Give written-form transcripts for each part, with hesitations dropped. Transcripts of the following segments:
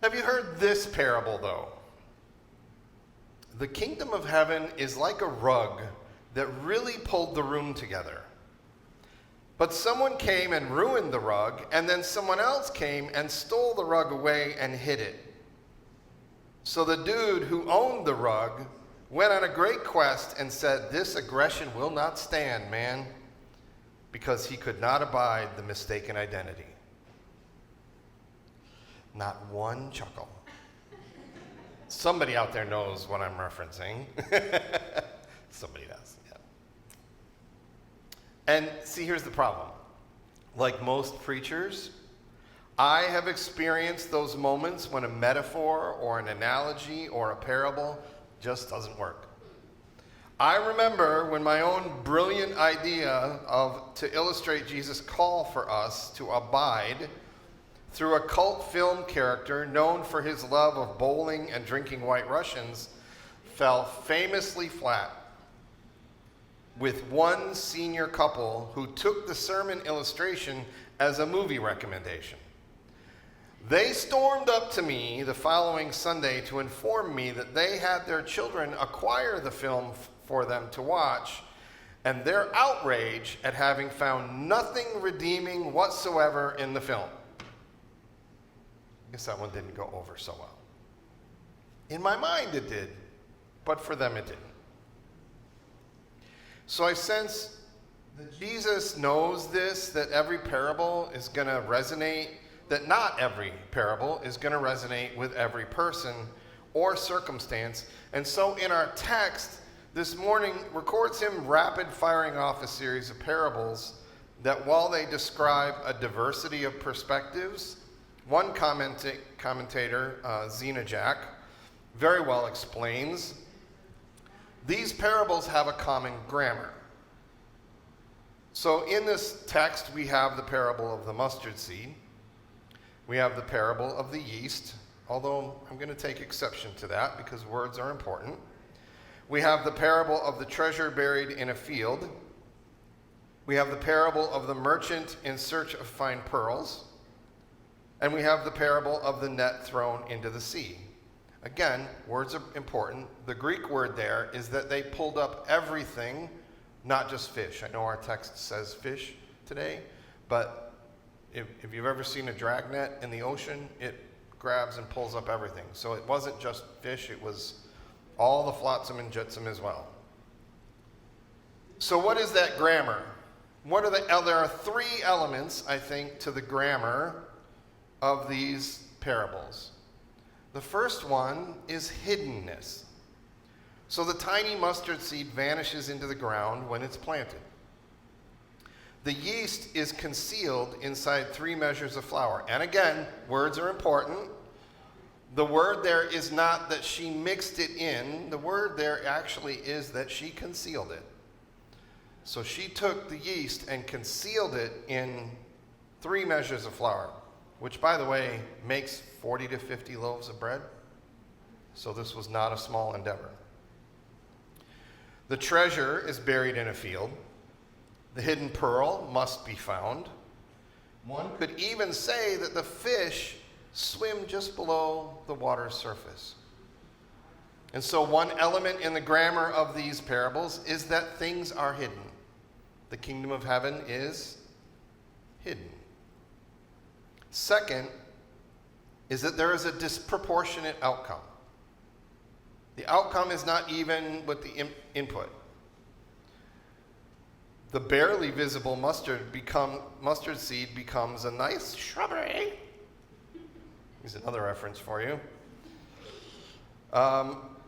Have you heard this parable, though? The kingdom of heaven is like a rug that really pulled the room together. But someone came and ruined the rug, and then someone else came and stole the rug away and hid it. So the dude who owned the rug went on a great quest and said, "This aggression will not stand, man," because he could not abide the mistaken identity. Not one chuckle. Somebody out there knows what I'm referencing. Somebody does, yeah. And see, here's the problem. Like most preachers, I have experienced those moments when a metaphor or an analogy or a parable just doesn't work. I remember when my own brilliant idea to illustrate Jesus' call for us to abide through a cult film character known for his love of bowling and drinking White Russians fell famously flat with one senior couple who took the sermon illustration as a movie recommendation. They stormed up to me the following Sunday to inform me that they had their children acquire the film for them to watch, and their outrage at having found nothing redeeming whatsoever in the film. I guess that one didn't go over so well. In my mind it did, but for them it didn't. So I sense that Jesus knows this, that every parable is going to resonate, that not every parable is going to resonate with every person or circumstance. And so in our text this morning records him rapid firing off a series of parables that, while they describe a diversity of perspectives, one commentator, Zena Jack, very well explains, these parables have a common grammar. So in this text, we have the parable of the mustard seed. We have the parable of the yeast, although I'm going to take exception to that because words are important. We have the parable of the treasure buried in a field. We have the parable of the merchant in search of fine pearls. And we have the parable of the net thrown into the sea. Again, words are important. The Greek word there is that they pulled up everything, not just fish. I know our text says fish today, but if you've ever seen a dragnet in the ocean, it grabs and pulls up everything. So it wasn't just fish, it was all the flotsam and jetsam as well. So what is that grammar? There are three elements, I think, to the grammar of these parables. The first one is hiddenness. So the tiny mustard seed vanishes into the ground when it's planted. The yeast is concealed inside 3 measures of flour. And again, words are important. The word there is not that she mixed it in. The word there actually is that she concealed it. So she took the yeast and concealed it in 3 measures of flour, which, by the way, makes 40 to 50 loaves of bread. So this was not a small endeavor. The treasure is buried in a field. The hidden pearl must be found. One could even say that the fish swim just below the water's surface. And so one element in the grammar of these parables is that things are hidden. The kingdom of heaven is hidden. Second is that there is a disproportionate outcome. The outcome is not even with the input. The barely visible mustard seed becomes a nice shrubbery. Here's another reference for you.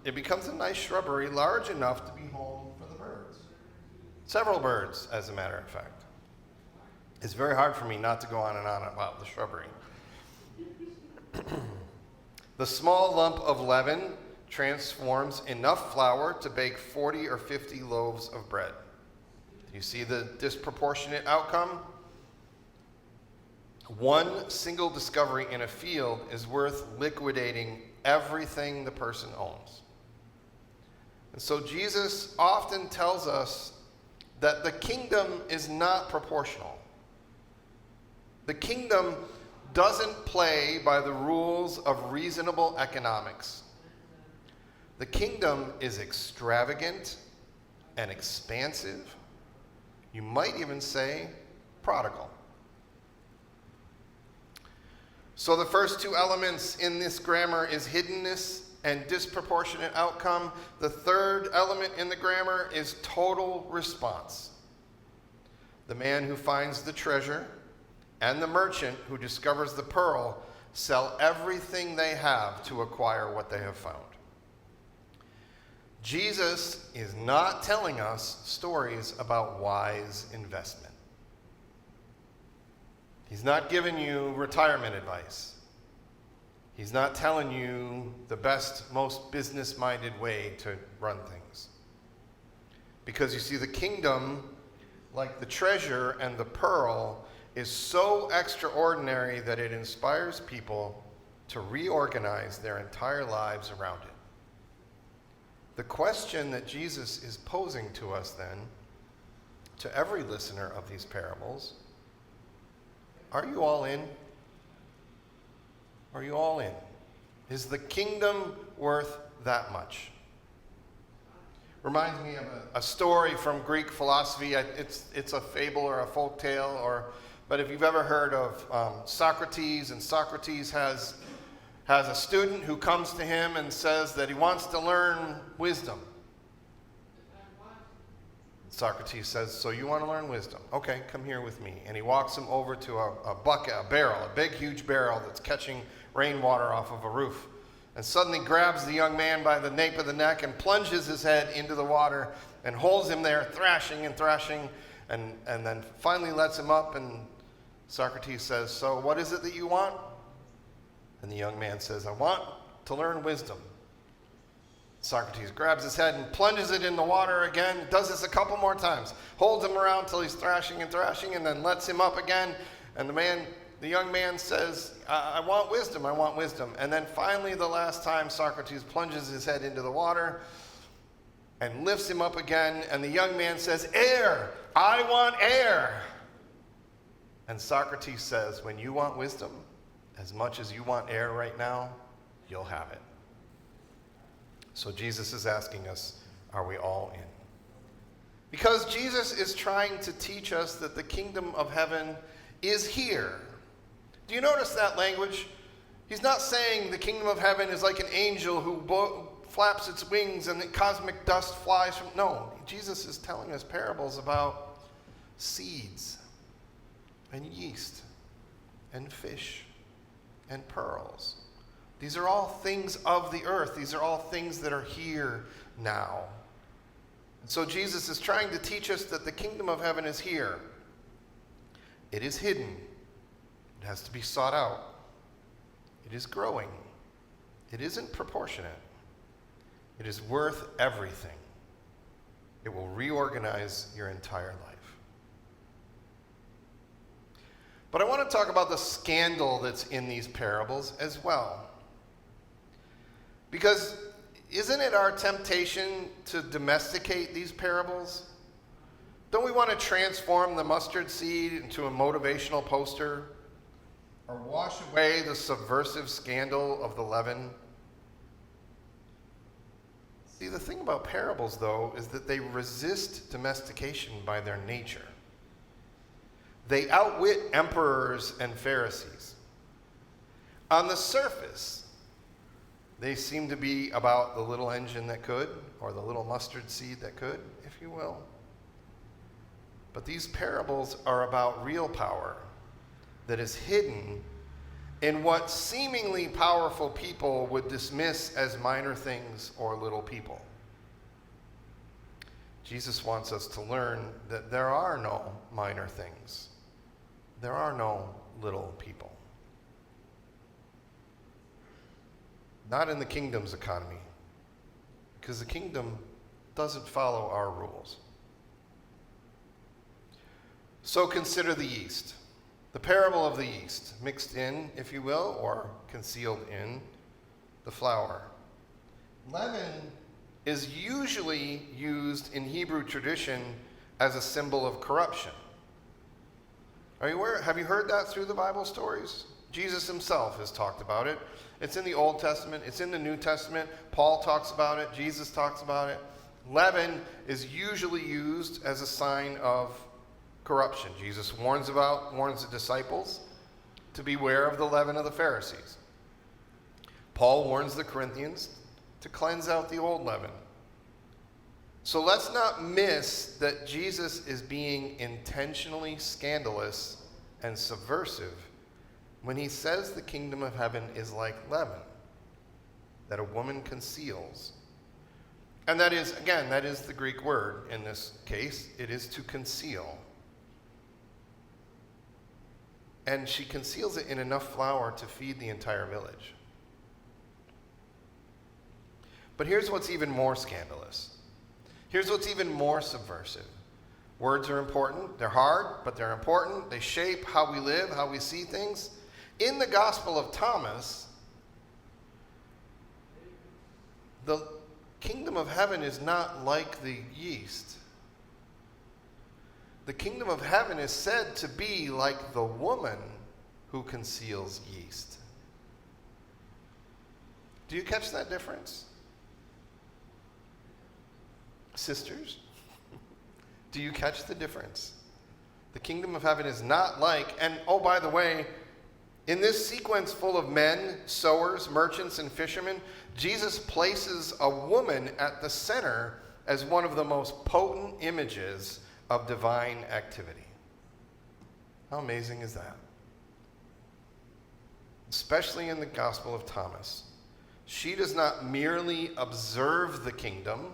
It becomes a nice shrubbery large enough to be home for the birds. Several birds, as a matter of fact. It's very hard for me not to go on and on about the shrubbery. The small lump of leaven transforms enough flour to bake 40 or 50 loaves of bread. Do you see the disproportionate outcome? One single discovery in a field is worth liquidating everything the person owns. And so Jesus often tells us that the kingdom is not proportional. The kingdom doesn't play by the rules of reasonable economics. The kingdom is extravagant and expansive. You might even say prodigal. So the first two elements in this grammar is hiddenness and disproportionate outcome. The third element in the grammar is total response. The man who finds the treasure and the merchant who discovers the pearl sell everything they have to acquire what they have found. Jesus is not telling us stories about wise investment. He's not giving you retirement advice. He's not telling you the best, most business-minded way to run things. Because you see, the kingdom, like the treasure and the pearl, is so extraordinary that it inspires people to reorganize their entire lives around it. The question that Jesus is posing to us then, to every listener of these parables, are you all in? Are you all in? Is the kingdom worth that much? Reminds me of a story from Greek philosophy. It's a fable or a folk tale, but if you've ever heard of Socrates, and Socrates has a student who comes to him and says that he wants to learn wisdom. Socrates says, so you want to learn wisdom? Okay, come here with me. And he walks him over to a bucket, a barrel, a big, huge barrel that's catching rainwater off of a roof. And suddenly grabs the young man by the nape of the neck and plunges his head into the water and holds him there, thrashing and thrashing, and then finally lets him up. And Socrates says, so what is it that you want? And the young man says, I want to learn wisdom. Socrates grabs his head and plunges it in the water again, does this a couple more times, holds him around till he's thrashing, and then lets him up again. And the young man says, I want wisdom, I want wisdom. And then finally, the last time, Socrates plunges his head into the water and lifts him up again. And the young man says, air, I want air. And Socrates says, when you want wisdom, as much as you want air right now, you'll have it. So Jesus is asking us, are we all in? Because Jesus is trying to teach us that the kingdom of heaven is here. Do you notice that language? He's not saying the kingdom of heaven is like an angel who flaps its wings and the cosmic dust flies from. No, Jesus is telling us parables about seeds and yeast and fish and pearls. These are all things of the earth. These are all things that are here now. And so Jesus is trying to teach us that the kingdom of heaven is here. It is hidden. It has to be sought out. It is growing. It isn't proportionate. It is worth everything. It will reorganize your entire life. But I want to talk about the scandal that's in these parables as well. Because isn't it our temptation to domesticate these parables? Don't we want to transform the mustard seed into a motivational poster? Or wash away the subversive scandal of the leaven? See, the thing about parables, though, is that they resist domestication by their nature. They outwit emperors and Pharisees. On the surface, they seem to be about the little engine that could, or the little mustard seed that could, if you will. But these parables are about real power that is hidden in what seemingly powerful people would dismiss as minor things or little people. Jesus wants us to learn that there are no minor things. There are no little people. Not in the kingdom's economy, because the kingdom doesn't follow our rules. So consider the yeast, the parable of the yeast, mixed in, if you will, or concealed in the flour. Leaven is usually used in Hebrew tradition as a symbol of corruption. Are you aware? Have you heard that through the Bible stories? Jesus himself has talked about it. It's in the Old Testament. It's in the New Testament. Paul talks about it. Jesus talks about it. Leaven is usually used as a sign of corruption. Jesus warns the disciples to beware of the leaven of the Pharisees. Paul warns the Corinthians to cleanse out the old leaven. So let's not miss that Jesus is being intentionally scandalous and subversive when he says the kingdom of heaven is like leaven that a woman conceals. And that is the Greek word in this case. It is to conceal. And she conceals it in enough flour to feed the entire village. But here's what's even more scandalous. Here's what's even more subversive. Words are important. They're hard, but they're important. They shape how we live, how we see things. In the Gospel of Thomas, the kingdom of heaven is not like the yeast. The kingdom of heaven is said to be like the woman who conceals yeast. Do you catch that difference? Sisters, do you catch the difference? The kingdom of heaven is not like, and oh, by the way, in this sequence full of men, sowers, merchants, and fishermen, Jesus places a woman at the center as one of the most potent images of divine activity. How amazing is that? Especially in the Gospel of Thomas. She does not merely observe the kingdom,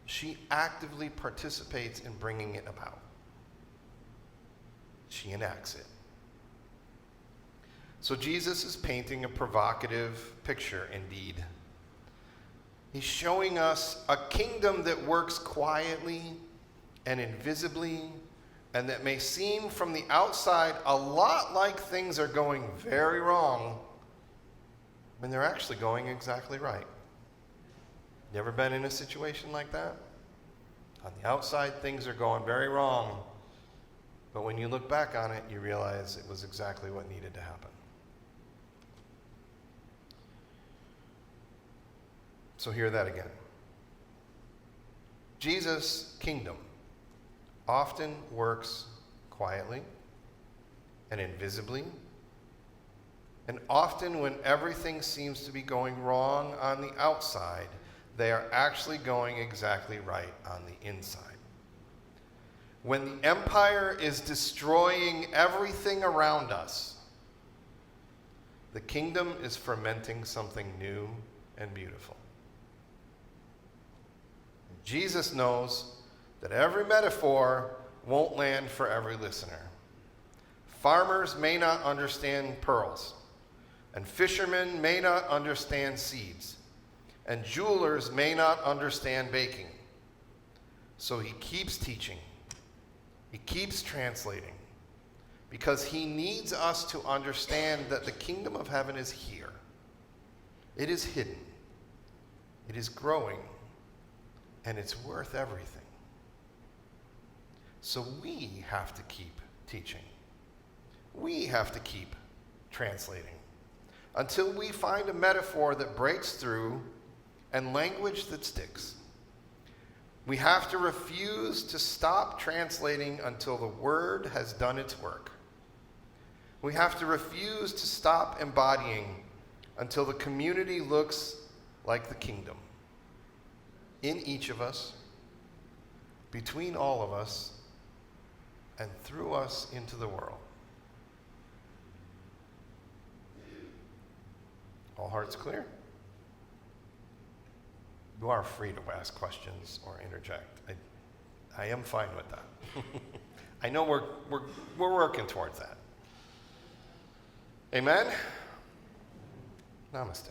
she actively participates in bringing it about. She enacts it. So Jesus is painting a provocative picture indeed. He's showing us a kingdom that works quietly and invisibly, and that may seem from the outside a lot like things are going very wrong when they're actually going exactly right. You ever been in a situation like that? On the outside, things are going very wrong, but when you look back on it, you realize it was exactly what needed to happen. So hear that again. Jesus' kingdom often works quietly and invisibly, and often when everything seems to be going wrong on the outside, they are actually going exactly right on the inside. When the empire is destroying everything around us, the kingdom is fermenting something new and beautiful. Jesus knows that every metaphor won't land for every listener. Farmers may not understand pearls, and fishermen may not understand seeds, and jewelers may not understand baking. So he keeps teaching. He keeps translating, because he needs us to understand that the kingdom of heaven is here. It is hidden. It is growing. And it's worth everything. So we have to keep teaching. We have to keep translating until we find a metaphor that breaks through and language that sticks. We have to refuse to stop translating until the word has done its work. We have to refuse to stop embodying until the community looks like the kingdom. In each of us, between all of us, and through us into the world. All hearts clear? You are free to ask questions or interject. I am fine with that. I know we're working towards that. Amen? Namaste.